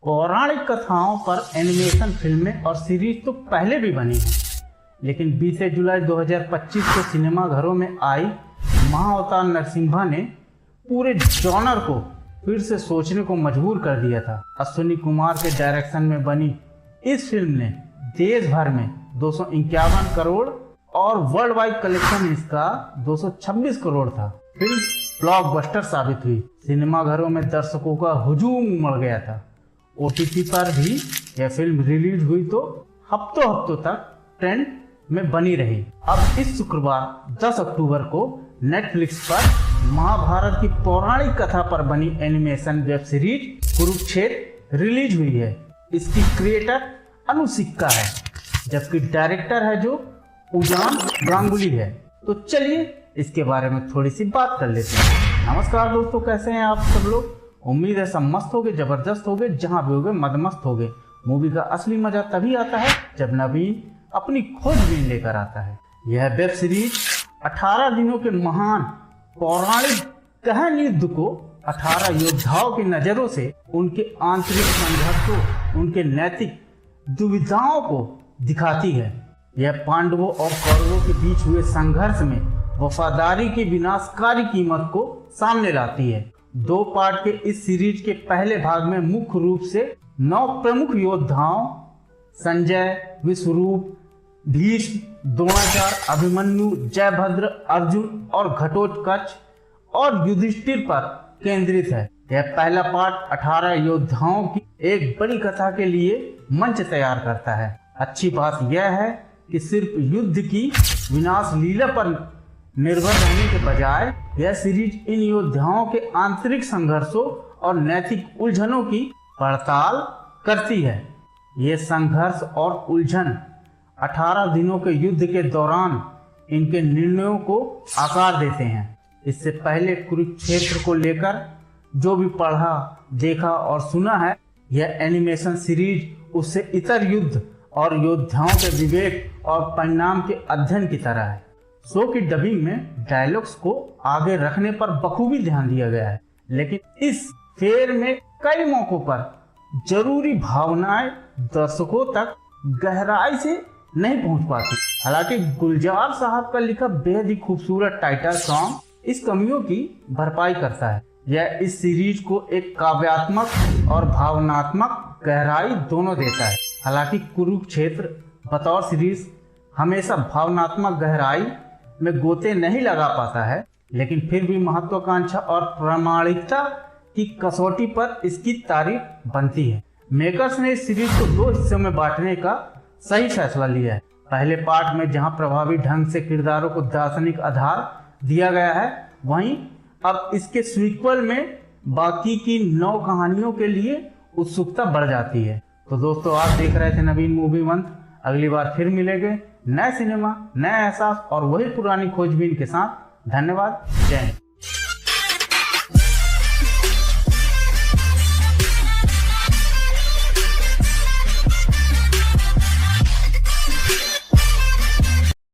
पौराणिक कथाओं पर एनिमेशन फिल्में और सीरीज तो पहले भी बनी हैं, लेकिन 20 जुलाई 2025 को सिनेमाघरों में आई महाअवतार नरसिम्हा ने पूरे जॉनर को फिर से सोचने को मजबूर कर दिया था। अश्विनी कुमार के डायरेक्शन में बनी इस फिल्म ने देश भर में 251 करोड़ और वर्ल्ड वाइड कलेक्शन इसका 226 करोड़ था। फिल्म ब्लॉकबस्टर साबित हुई। सिनेमाघरों में दर्शकों का हुजूम उमड़ गया था। OTT पर भी यह फिल्म रिलीज हुई तो हफ्तों तक ट्रेंड में बनी रही। अब इस शुक्रवार 10 अक्टूबर को नेटफ्लिक्स पर महाभारत की पौराणिक कथा पर बनी animation web series Kurukshetra release हुई है। इसकी क्रिएटर अनु सिक्का है, जबकि डायरेक्टर है जो उजान गांगुली है। तो चलिए इसके बारे में थोड़ी सी बात कर लेते हैं। नमस्कार दोस्तों, कैसे हैं आप सब लोग? उम्मीद है सब मस्त होगे, जबरदस्त होगे, जहां भी होगे मदमस्त होगे। मूवी का असली मजा तभी आता है जब नवीन अपनी खोजबीन लेकर आता है। यह वेब सीरीज 18 दिनों के महान पौराणिक गहन युद्ध को 18 योद्धाओं की नजरों से, उनके आंतरिक संघर्षों, उनके नैतिक दुविधाओं को दिखाती है। यह पांडवों और कौरवों के बीच हुए संघर्ष में वफादारी की विनाशकारी कीमत को सामने लाती है। 2 पार्ट के इस सीरीज के पहले भाग में मुख्य रूप से 9 प्रमुख योद्धाओं संजय, विश्वरूप, भीष्म, द्रोणाचार्य, अभिमन्यु, जयभद्र, अर्जुन और घटोत्कच और युधिष्ठिर पर केंद्रित है। यह पहला पार्ट 18 योद्धाओं की एक बड़ी कथा के लिए मंच तैयार करता है। अच्छी बात यह है कि सिर्फ युद्ध की विनाश लीला पर निर्भर रहने के बजाय यह सीरीज इन योद्धाओं के आंतरिक संघर्षों और नैतिक उलझनों की पड़ताल करती है। ये संघर्ष और उलझन 18 दिनों के युद्ध के दौरान इनके निर्णयों को आकार देते हैं। इससे पहले कुरुक्षेत्र को लेकर जो भी पढ़ा, देखा और सुना है, यह एनिमेशन सीरीज उससे इतर युद्ध और योद्धाओं के विवेक और परिणाम के अध्ययन की तरह है। शो की डबिंग में डायलॉग्स को आगे रखने पर बखूबी ध्यान दिया गया है, लेकिन इस फेर में कई मौकों पर जरूरी भावनाएं दर्शकों तक गहराई से नहीं पहुंच पाती। हालांकि गुलजार साहब का लिखा बेहद ही खूबसूरत टाइटल सॉन्ग इस कमियों की भरपाई करता है। यह इस सीरीज को एक काव्यात्मक और भावनात्मक गहराई दोनों देता है। हालांकि कुरुक्षेत्र बतौर सीरीज हमेशा भावनात्मक गहराई में गोते नहीं लगा पाता है, लेकिन फिर भी महत्वाकांक्षा और प्रामाणिकता की कसौटी पर इसकी तारीफ बनती है। मेकर्स ने इस सीरीज को 2 हिस्सों में बांटने का सही फैसला लिया है। पहले पार्ट में जहां प्रभावी ढंग से किरदारों को दार्शनिक आधार दिया गया है, वहीं अब इसके सीक्वल में बाकी की 9 कहानियों के लिए उत्सुकता बढ़ जाती है। तो दोस्तों, आप देख रहे थे नवीन मूवी मंथ। अगली बार फिर मिलेंगे नए सिनेमा, नए एहसास और वही पुरानी खोजबीन के साथ। धन्यवाद। जय हिंद।